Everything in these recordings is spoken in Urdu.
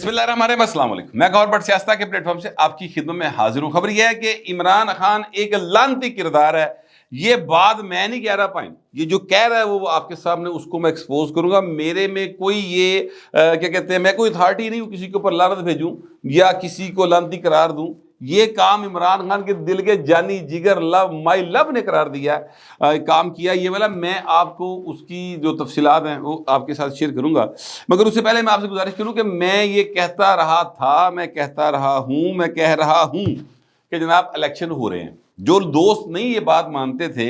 بسم اللہ الرحمن الرحیم، السلام علیکم۔ میں گور بٹ سیاستہ کے پلیٹ فارم سے آپ کی خدمت میں حاضر ہوں۔ خبر یہ ہے کہ عمران خان ایک لعنتی کردار ہے۔ یہ بات میں نہیں کہہ رہا پائیں، یہ جو کہہ رہا ہے وہ آپ کے سامنے اس کو میں ایکسپوز کروں گا۔ میرے میں کوئی یہ کیا کہتے ہیں، میں کوئی اتھارٹی نہیں ہوں کسی کے اوپر لعنت بھیجوں یا کسی کو لعنتی قرار دوں۔ یہ کام عمران خان کے دل کے جانی جگر مائی لو نے قرار دیا ہے، کام کیا یہ والا۔ میں آپ کو اس کی جو تفصیلات ہیں وہ آپ کے ساتھ شیئر کروں گا، مگر اس سے پہلے میں آپ سے گزارش کروں کہ میں یہ کہتا رہا تھا، میں کہتا رہا ہوں، میں کہہ رہا ہوں کہ جناب الیکشن ہو رہے ہیں۔ جو دوست نہیں یہ بات مانتے تھے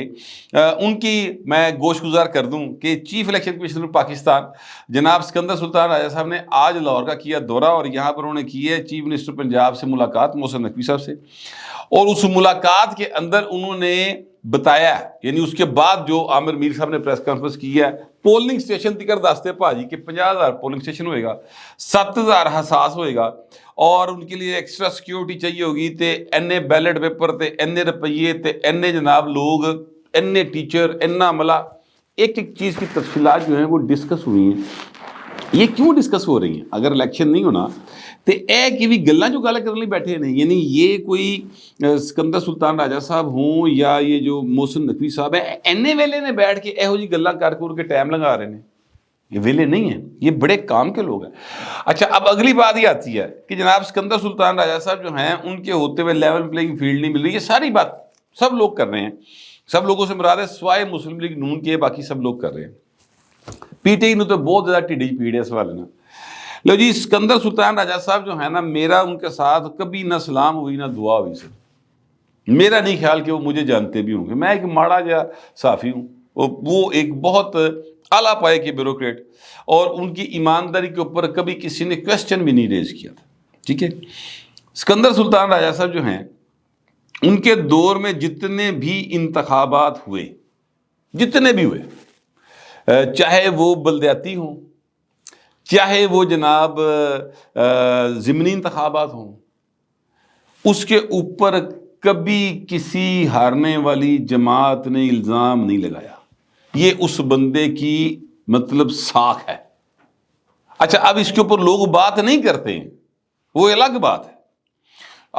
ان کی میں گوش گزار کر دوں کہ چیف الیکشن کمشنر پاکستان جناب سکندر سلطان راجہ صاحب نے آج لاہور کا کیا دورہ، اور یہاں پر انہوں نے کی ہے چیف منسٹر پنجاب سے ملاقات محسن نقوی صاحب سے، اور اس ملاقات کے اندر انہوں نے بتایا، یعنی اس کے بعد جو عامر میر صاحب نے پریس کانفرنس کی ہے، پولنگ سٹیشن تکر داستے پاجی کہ 50,000 پولنگ سٹیشن ہوئے گا، 7,000 حساس ہوئے گا، اور ان کے لیے ایکسٹرا سیکیورٹی چاہیے ہوگی، تے اینے بیلٹ پیپر تے اینے روپیے تے اینے جناب لوگ اینے ٹیچر اینا عملہ۔ ایک ایک چیز کی تفصیلات جو ہیں وہ ڈسکس ہوئی ہیں۔ یہ کیوں ڈسکس ہو رہی ہیں؟ اگر الیکشن نہیں ہونا تو اے کی بھی گلاں جو گل کرنے بیٹھے نہیں، یعنی یہ کوئی سکندر سلطان راجہ صاحب ہوں یا یہ جو محسن نقوی صاحب ہیں، اینے ویلے نے بیٹھ کے ایہو جی گلاں کر کے ٹائم لگا رہے ہیں، یہ ویلے نہیں ہیں، یہ بڑے کام کے لوگ ہیں۔ اچھا، اب اگلی بات یہ آتی ہے کہ جناب سکندر سلطان راجہ صاحب جو ہیں ان کے ہوتے ہوئے لیول پلینگ فیلڈ نہیں مل رہی۔ یہ ساری بات سب لوگ کر رہے ہیں، سب لوگوں سے مراد ہے سوائے مسلم لیگ نون کے، باقی سب لوگ کر رہے ہیں۔ پی ٹی آئی نے تو بہت زیادہ ٹھڈی پیڑ ہے اس والے نا۔ لو جی، سکندر سلطان راجہ صاحب جو ہے نا، میرا ان کے ساتھ کبھی نہ سلام ہوئی نہ دعا ہوئی سر۔ میرا نہیں خیال کہ وہ مجھے جانتے بھی ہوں گے، میں ایک ماڑا جا صحافی ہوں، وہ ایک بہت اعلیٰ پائے کے بیوروکریٹ، اور ان کی ایمانداری کے اوپر کبھی کسی نے کویسچن بھی نہیں ریز کیا تھا، ٹھیک ہے۔ سکندر سلطان راجہ صاحب جو ہیں ان کے دور میں جتنے بھی انتخابات ہوئے، جتنے بھی ہوئے، چاہے وہ بلدیاتی ہوں، چاہے وہ جناب ضمنی انتخابات ہوں، اس کے اوپر کبھی کسی ہارنے والی جماعت نے الزام نہیں لگایا۔ یہ اس بندے کی مطلب ساکھ ہے۔ اچھا، اب اس کے اوپر لوگ بات نہیں کرتے ہیں، وہ الگ بات ہے۔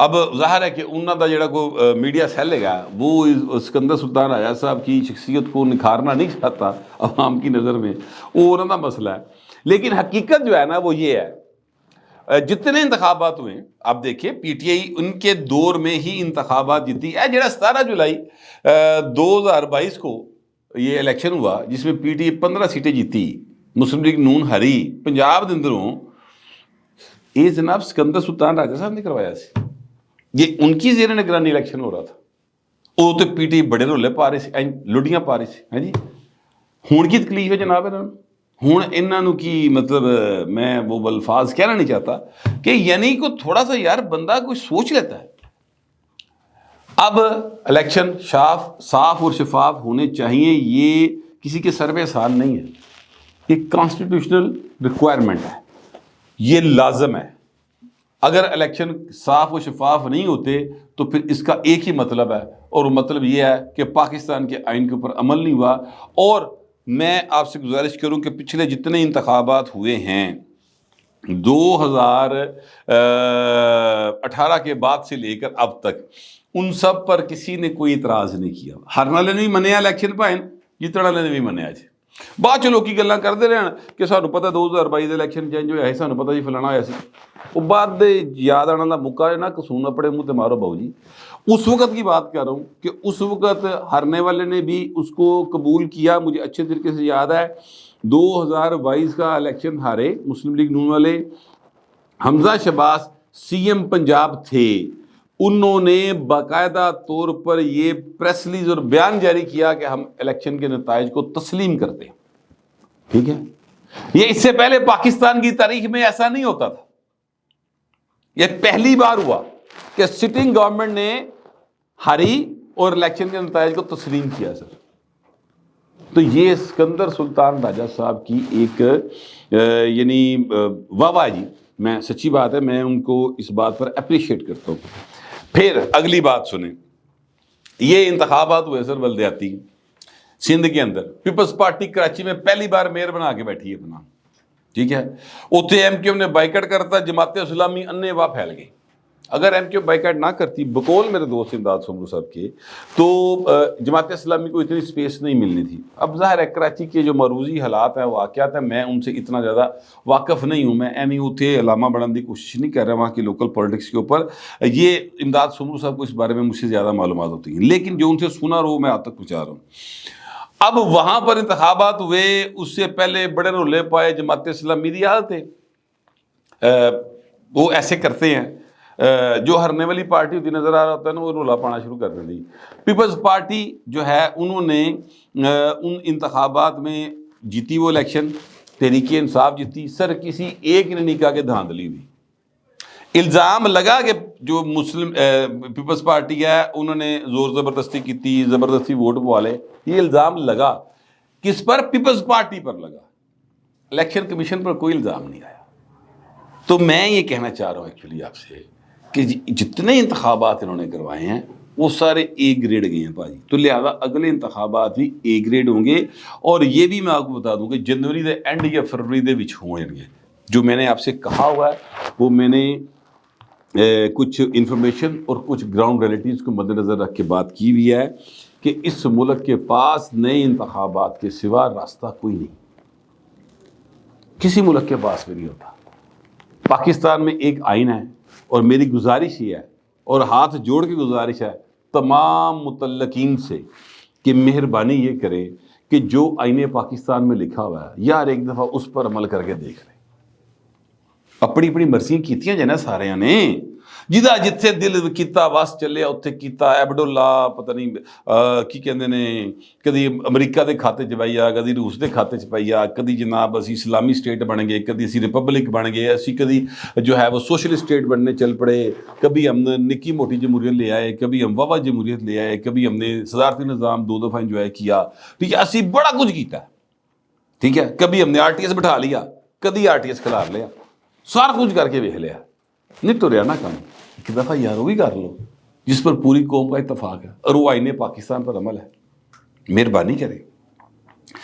اب ظاہر ہے کہ انہوں کا جڑا کوئی میڈیا سیل ہے وہ سکندر سلطان راجہ صاحب کی شخصیت کو نکھارنا نہیں چاہتا عوام کی نظر میں، وہ انہوں کا مسئلہ ہے۔ لیکن حقیقت جو ہے نا وہ یہ ہے، جتنے انتخابات ہوئے، آپ دیکھیں پی ٹی آئی ان کے دور میں ہی انتخابات جیتی ہے۔ جڑا 17 جولائی 2022 کو یہ الیکشن ہوا جس میں پی ٹی آئی 15 سیٹیں جیتی، مسلم لیگ نون ہری، پنجاب دے اندروں، یہ جناب سکندر سلطان راجہ صاحب نے کروایا سی۔ یہ ان کی زیر نگرانی الیکشن ہو رہا تھا۔ وہ تو پی ٹی آئی بڑے رولے پا رہے سے، لڈیاں پا رہے سے، ہاں جی۔ ہون کی تکلیف ہے جناب انہوں نے، ہوں انہوں کی مطلب میں وہ الفاظ کہنا نہیں چاہتا کہ یعنی کو تھوڑا سا یار بندہ کوئی سوچ لیتا ہے۔ اب الیکشن صاف اور شفاف ہونے چاہیے، یہ کسی کے سر پہ احسان نہیں ہے، یہ کانسٹیٹیوشنل ریکوائرمنٹ ہے، یہ لازم ہے۔ اگر الیکشن صاف و شفاف نہیں ہوتے تو پھر اس کا ایک ہی مطلب ہے، اور وہ مطلب یہ ہے کہ پاکستان کے آئین کے اوپر عمل نہیں ہوا۔ اور میں آپ سے گزارش کروں کہ پچھلے جتنے انتخابات ہوئے ہیں 2018 کے بعد سے لے کر اب تک، ان سب پر کسی نے کوئی اعتراض نہیں کیا۔ ہرنے والے نے بھی منیا الیکشن پائیں، جتنے والے نے بھی منیا جی۔ بعد چ لوکی گلاں کرتے رہن کہ سانوں پتہ 2022 دے الیکشن چینج ہویا ہے، سانوں پتہ جی فلانا ہویا سی، وہ بعد دے یاد آنے والا موقع ہے نا، کسون اپنے منہ تے مارو باؤ جی۔ اس وقت کی بات کر رہا ہوں کہ اس وقت ہارنے والے نے بھی اس کو قبول کیا۔ مجھے اچھے طریقے سے یاد ہے 2022 کا الیکشن ہارے مسلم لیگ نون والے، حمزہ شہباز سی ایم پنجاب تھے، انہوں نے باقاعدہ طور پر یہ پریس ریلیز اور بیان جاری کیا کہ ہم الیکشن کے نتائج کو تسلیم کرتے ہیں، ٹھیک ہے۔ یہ اس سے پہلے پاکستان کی تاریخ میں ایسا نہیں ہوتا تھا، یہ پہلی بار ہوا کہ سٹنگ گورنمنٹ نے ہاری اور الیکشن کے نتائج کو تسلیم کیا سر۔ تو یہ سکندر سلطان راجہ صاحب کی ایک یعنی واہ جی، میں سچی بات ہے، میں ان کو اس بات پر اپریشیٹ کرتا ہوں۔ پھر اگلی بات سنیں، یہ انتخابات ہوئے سر بلدیاتی سندھ کے اندر، پیپلز پارٹی کراچی میں پہلی بار میئر بنا کے بیٹھی ہے اپنا، ٹھیک ہے. اتنے ایم کیو ایم نے بائیکاٹ کرتا, جماعت اسلامی انے واہ پھیل گئی. اگر ایم کیو بائیکاٹ نہ کرتی بقول میرے دوست امداد سمرو صاحب کے, تو جماعت اسلامی کو اتنی سپیس نہیں ملنی تھی. اب ظاہر ہے کراچی کے جو مروزی حالات ہیں, واقعات ہیں, میں ان سے اتنا زیادہ واقف نہیں ہوں. میں ایمی اتنے علامہ بڑھنے کی کوشش نہیں کر رہا وہاں کی لوکل پولیٹکس کے اوپر. یہ امداد سمرو صاحب کو اس بارے میں مجھ سے زیادہ معلومات ہوتی ہیں, لیکن جو ان سے سنا رہو میں آپ تک پہنچا رہا ہوں. اب وہاں پر انتخابات ہوئے, اس سے پہلے بڑے رولے پائے. جماعت اسلامی دی عادت ہے, وہ ایسے کرتے ہیں, جو ہرنے والی پارٹی ہوتی نظر آ رہا ہوتا ہے نا, وہ رولا پانا شروع کر دیں دی. پیپلز پارٹی جو ہے انہوں نے ان انتخابات میں جیتی وہ الیکشن, تحریک انصاف جیتی. سر کسی ایک نے نہیں کہا کہ دھاندلی ہوئی. الزام لگا کہ جو مسلم پیپلز پارٹی ہے انہوں نے زور زبردستی کی تھی, زبردستی ووٹ پوالے. یہ الزام لگا کس پر؟ پیپلز پارٹی پر لگا. الیکشن کمیشن پر کوئی الزام نہیں آیا. تو میں یہ کہنا چاہ رہا ہوں ایکچولی آپ سے کہ جتنے انتخابات انہوں نے کروائے ہیں وہ سارے اے گریڈ گئے ہیں بھائی. تو لہذا اگلے انتخابات بھی اے گریڈ ہوں گے. اور یہ بھی میں آپ کو بتا دوں کہ جنوری دے اینڈ یا فروری دے وچ ہوں گے. جو میں نے آپ سے کہا ہوا ہے وہ میں نے کچھ انفارمیشن اور کچھ گراؤنڈ ریلیٹیوز کو مد نظر رکھ کے بات کی ہوئی ہے کہ اس ملک کے پاس نئے انتخابات کے سوا راستہ کوئی نہیں. کسی ملک کے پاس بھی نہیں ہوتا. پاکستان میں ایک آئین ہے, اور میری گزارش یہ ہے اور ہاتھ جوڑ کے گزارش ہے تمام متعلقین سے کہ مہربانی یہ کرے کہ جو آئین پاکستان میں لکھا ہوا ہے یار ایک دفعہ اس پر عمل کر کے دیکھ لیں. اپنی اپنی مرضیاں کیتیاں جائیں سارے نے, جدا جتھے دل کیتا واس چلیا اتھے کیتا. عبداللہ پتہ نہیں کی کہندے نے, کدی امریکہ دے کھاتے چ پائی آ, کدی روس دے کھاتے چ پائی آ, کدی جناب اسی اسلامی اسٹیٹ بن گئے, کدی اسی ریپبلک بن گئے, اسی کدی جو ہے وہ سوشل اسٹیٹ بننے چل پڑے, کبھی ہم نے نکی موٹی جمہوریت لے آئے, کبھی ہم واوا جمہوریت لے آئے, کبھی ہم نے صدارتی نظام 2 دفعہ انجوائے کیا. ٹھیک ہے, اسی بڑا کچھ کیتا ہے. ٹھیک ہے, کبھی ہم نے آر ٹی ایس بٹھا لیا, کدی آر ٹی ایس کھلار لیا, سارا کچھ کر کے ویکھ لیا. نہیں تو رہا نا کام ایک دفعہ یار وہ بھی کر لو جس پر پوری قوم کا اتفاق ہے, اور وہ آئین پاکستان پر عمل ہے. مہربانی کرے.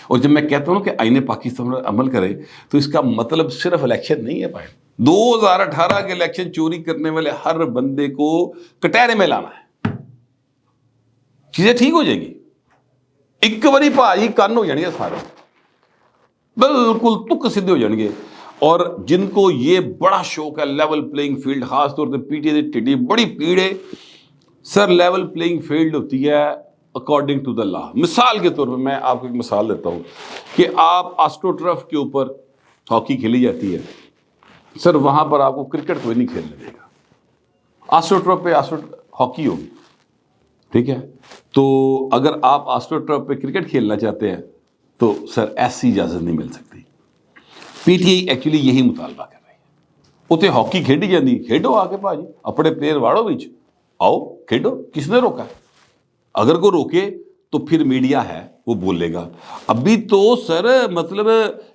اور جب میں کہتا ہوں کہ آئین پاکستان پر عمل کرے تو اس کا مطلب صرف الیکشن نہیں ہے بھائی. 2018 کے الیکشن چوری کرنے والے ہر بندے کو کٹہرے میں لانا ہے, چیزیں ٹھیک ہو جائیں گی. ایک باری بھائی کن ہو جائیں گے سارے, بالکل تک سیدھے ہو جائیں گے. اور جن کو یہ بڑا شوق ہے لیول پلینگ فیلڈ, خاص طور پہ P T A T D بڑی پیڑ ہے سر. لیول پلینگ فیلڈ ہوتی ہے اکارڈنگ ٹو دا لا. مثال کے طور پہ میں آپ کو ایک مثال دیتا ہوں کہ آپ آسٹرو ٹرف کے اوپر ہاکی کھیلی جاتی ہے سر, وہاں پر آپ کو کرکٹ کوئی نہیں کھیلنے دے گا. آسٹرو ٹرف پہ ہاکی ہوگی. ٹھیک ہے, تو اگر آپ آسٹرو ٹرف پہ کرکٹ کھیلنا چاہتے ہیں تو سر ایسی اجازت نہیں مل سکتی. پی ٹی آئی ایکچولی یہی مطالبہ کر رہی ہے. اتنے ہاکی کھیڈی جاتی, کھیڈو آ کے بھاجی اپنے پلیئر واڑو بچ آؤ کھیڈو. کس نے روکا؟ اگر کوئی روکے تو پھر میڈیا ہے وہ بولے گا. ابھی تو سر مطلب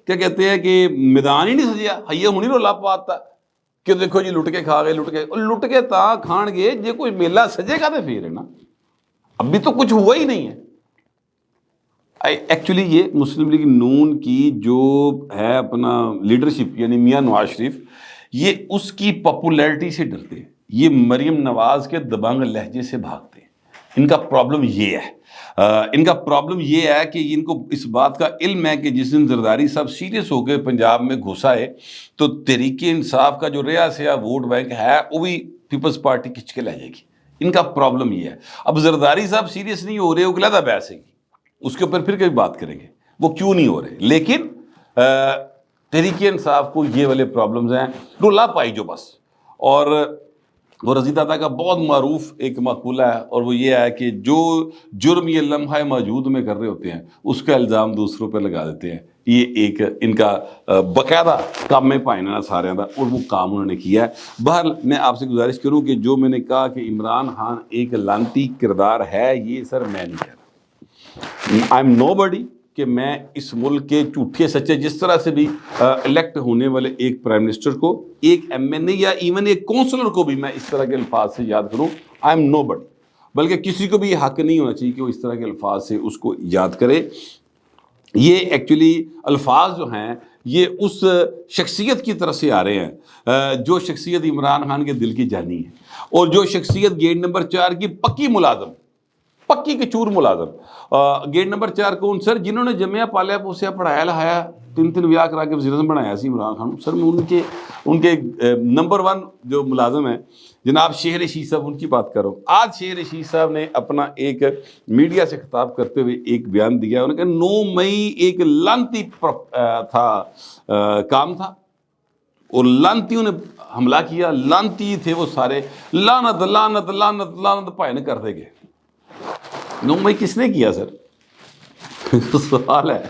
کیا کہتے ہیں کہ میدان ہی نہیں سجیا, ہائیے ہونی رولا پاتا کہ دیکھو جی لٹ کے کھا گئے, لٹ کے تا کھان گے جی کوئی میلہ سجے گا تو پھر ہے نا. ابھی تو کچھ ہوا ہی نہیں ہے. ایکچولی یہ مسلم لیگ نون کی جو ہے اپنا لیڈرشپ یعنی میاں نواز شریف, یہ اس کی پاپولیرٹی سے ڈرتے ہیں. یہ مریم نواز کے دبنگ لہجے سے بھاگتے ہیں. ان کا پرابلم یہ ہے, ان کا پرابلم یہ ہے کہ ان کو اس بات کا علم ہے کہ جس دن زرداری صاحب سیریس ہو کے پنجاب میں گھسا ہے تو تحریک انصاف کا جو ریا سیا ووٹ بینک ہے وہ بھی پیپلز پارٹی کھچ کے لے جائے گی. ان کا پرابلم یہ ہے. اب زرداری صاحب سیریس نہیں ہو رہے, وہ علیحدہ بحث ہے, اس کے اوپر پھر کبھی بات کریں گے وہ کیوں نہیں ہو رہے. لیکن تحریک انصاف کو یہ والے پرابلمز ہیں رولا پائی جو بس. اور وہ رضی دادا کا بہت معروف ایک مقولہ ہے, اور وہ یہ ہے کہ جو جرم یہ لمحہ موجود میں کر رہے ہوتے ہیں اس کا الزام دوسروں پہ لگا دیتے ہیں. یہ ایک ان کا باقاعدہ کام میں پائنا سارے دا, اور وہ کام انہوں نے کیا ہے. بہرحال میں آپ سے گزارش کروں کہ جو میں نے کہا کہ عمران خان ایک لانتی کردار ہے, یہ سر میں نہیں کہہ رہا. آئی ایم نو بڈی کہ میں اس ملک کے جھوٹے سچے جس طرح سے بھی الیکٹ ہونے والے ایک پرائم منسٹر کو, ایک ایم این اے یا ایون ایک کونسلر کو بھی میں اس طرح کے الفاظ سے یاد کروں. آئی ایم نو بڈی. بلکہ کسی کو بھی یہ حق نہیں ہونا چاہیے کہ وہ اس طرح کے الفاظ سے اس کو یاد کرے. یہ ایکچولی الفاظ جو ہیں یہ اس شخصیت کی طرف سے آ رہے ہیں جو شخصیت عمران خان کے دل کی جانی ہے، اور جو شخصیت گیٹ نمبر 4 کی پکی ملازم، پکی کچور ملازم۔ گیٹ نمبر 4 کون سر؟ جنہوں نے جمعہ پالیا پوسیا پڑھایا لہایا 3 ویاہ کرا کے وزیر اعظم بنایا سی عمران خان سر۔ میں ان کے نمبر 1 جو ملازم ہیں جناب شیخ رشید صاحب، ان کی بات کر رہا ہوں۔ آج شیخ رشید صاحب نے اپنا ایک میڈیا سے خطاب کرتے ہوئے ایک بیان دیا، انہوں نے کہا 9 مئی ایک لانتی کام تھا، اور لانتیوں نے حملہ کیا، لانتی تھے وہ سارے، لعنت لعنت لعنت لعنت پائن کرتے گئے۔ 9 مئی کس نے کیا سر؟ سوال ہے۔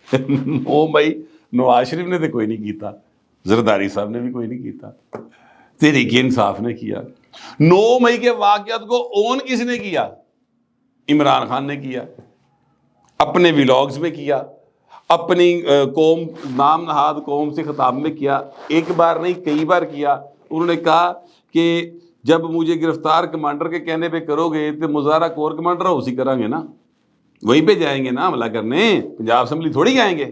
9 مئی نواز شریف نے تو کوئی نہیں کیتا، زرداری صاحب نے بھی کوئی نہیں کیتا، تحریک انصاف نے کیا۔ 9 مئی کے واقعات کو اون کس نے کیا؟ عمران خان نے کیا، اپنے ویلاگز میں کیا، اپنی قوم، نام نہاد قوم سے خطاب میں کیا، ایک بار نہیں کئی بار کیا۔ انہوں نے کہا کہ جب مجھے گرفتار کمانڈر کے کہنے پہ کرو گے تو مظاہرہ کور کمانڈر اسی کریں گے نا، وہیں پہ جائیں گے نا حملہ کرنے، پنجاب اسمبلی تھوڑی جائیں گے۔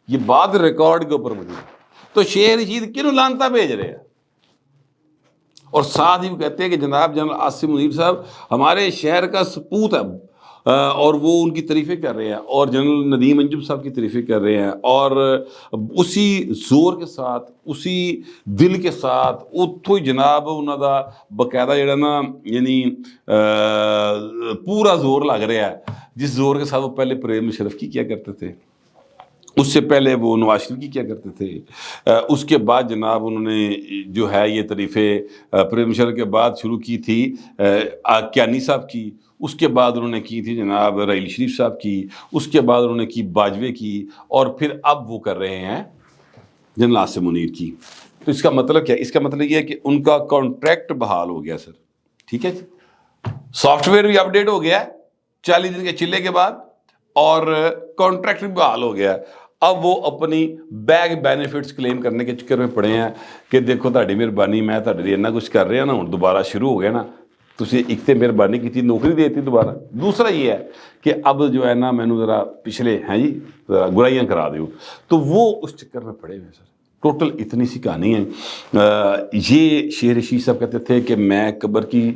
یہ بات ریکارڈ کے اوپر موجود ہے۔ تو شیخ رشید کیوں لانتا بھیج رہے ہیں؟ اور ساتھ ہی وہ کہتے ہیں کہ جناب جنرل عاصم منیر صاحب ہمارے شہر کا سپوت ہے، اور وہ ان کی تعریفیں کر رہے ہیں، اور جنرل ندیم انجم صاحب کی تعریفیں کر رہے ہیں، اور اسی زور کے ساتھ، اسی دل کے ساتھ اتھو ہی جناب انہوں دا باقاعدہ جڑا نا یعنی پورا زور لگ رہا ہے، جس زور کے ساتھ وہ پہلے پرویز مشرف کی کیا کرتے تھے، اس سے پہلے وہ نواز شریف کی کیا کرتے تھے، اس کے بعد جناب انہوں نے جو ہے یہ تعریفیں پرویز مشرف کے بعد شروع کی تھی کیانی صاحب کی، اس کے بعد انہوں نے کی تھی جناب ریل شریف صاحب کی، اس کے بعد انہوں نے کی باجوے کی، اور پھر اب وہ کر رہے ہیں جنرل عاصم منیر کی۔ تو اس کا مطلب کیا؟ اس کا مطلب یہ ہے کہ ان کا کانٹریکٹ بحال ہو گیا سر، ٹھیک ہے جی، سافٹ ویئر بھی اپڈیٹ ہو گیا 40 دن کے چلے کے بعد، اور کانٹریکٹ بھی بحال ہو گیا۔ اب وہ اپنی بیگ بینیفٹس کلیم کرنے کے چکر میں پڑے ہیں کہ دیکھو تہاڈی مہربانی، میں تہاڈے لیے اتنا کچھ کر رہا نا، ہوں دوبارہ شروع ہو گیا نا، تسی ایک تے مہربانی کی تھی نوکری دیتی دوبارہ۔ دوسرا یہ ہے کہ اب جو ہے نا مینو ذرا پچھلے ہیں جی ذرا گرائیاں کرا دیو، تو وہ اس چکر میں پڑے ہوئے سر۔ ٹوٹل اتنی سی کہانی ہے۔ یہ شیخ رشید صاحب کہتے تھے کہ میں قبر کی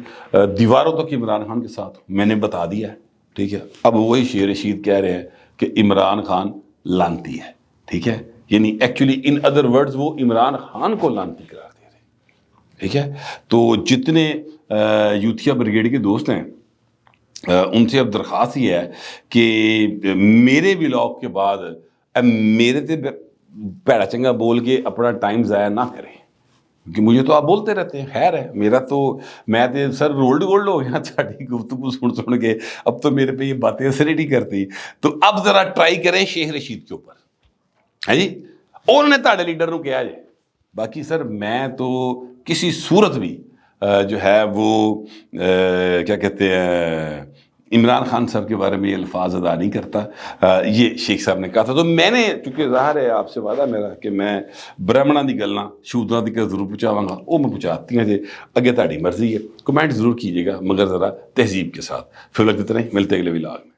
دیواروں تک عمران خان کے ساتھ ہوں، میں نے بتا دیا ہے، ٹھیک ہے۔ اب وہی شیخ رشید کہہ رہے ہیں کہ عمران خان لانتی ہے، ٹھیک ہے، یعنی ایکچولی ان ادر ورڈز وہ عمران خان کو لانتی قرار دے رہے ہیں، ٹھیک ہے۔ تو جتنے یوتھیا بریگیڈ کے دوست ہیں ان سے اب درخواست یہ ہے کہ میرے ولاگ کے بعد میرے تے پیڑا چنگا بول کے اپنا ٹائم ضائع نہ کریں، کیونکہ مجھے تو آپ بولتے رہتے ہیں، خیر ہے، میرا تو میں تو سر رولڈ گولڈ ہو گیا چاٹی گفتگو سن کے، اب تو میرے پہ یہ باتیں اثر ہی نہیں کرتی۔ تو اب ذرا ٹرائی کریں شیخ رشید کے اوپر، ہے جی، اور انہوں نے تاڑے لیڈر نو کیا جائے۔ باقی سر میں تو کسی صورت بھی جو ہے وہ کیا کہتے ہیں عمران خان صاحب کے بارے میں یہ الفاظ ادا نہیں کرتا، یہ شیخ صاحب نے کہا تھا۔ تو میں نے چونکہ ظاہر ہے آپ سے وعدہ میرا کہ میں برہمنا دی گلاں شودراں دی گل ضرور پہنچاواں گا، وہ میں پہنچاتی ہیں جی، اگے تہاڈی مرضی ہے، کمنٹ ضرور کیجیے گا مگر ذرا تہذیب کے ساتھ۔ پھر لگتے نہیں، ملتے اگلے ولاگ میں۔